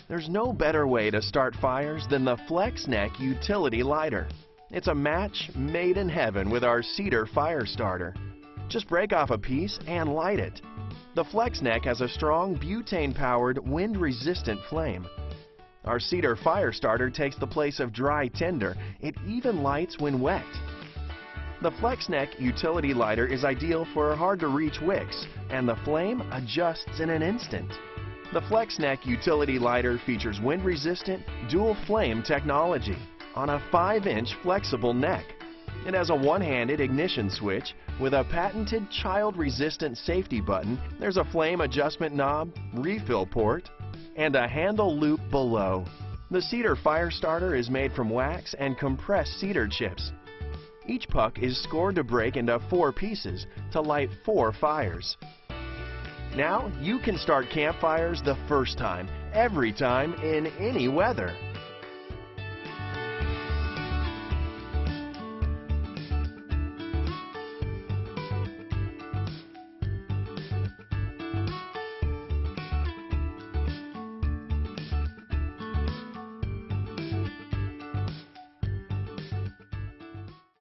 There's no better way to start fires than the Flex Neck Utility Lighter. It's a match made in heaven with our cedar fire starter. Just break off a piece and light it. The Flex Neck has a strong butane-powered, wind-resistant flame. Our cedar fire starter takes the place of dry tinder. It even lights when wet. The Flex Neck Utility Lighter is ideal for hard-to-reach wicks, and the flame adjusts in an instant. The Flex Neck Utility Lighter features wind-resistant, dual-flame technology on a 5-inch flexible neck. It has a one-handed ignition switch with a patented child-resistant safety button. There's a flame adjustment knob, refill port, and a handle loop below. The cedar fire starter is made from wax and compressed cedar chips. Each puck is scored to break into 4 pieces to light 4 fires. Now you can start campfires the first time, every time, in any weather.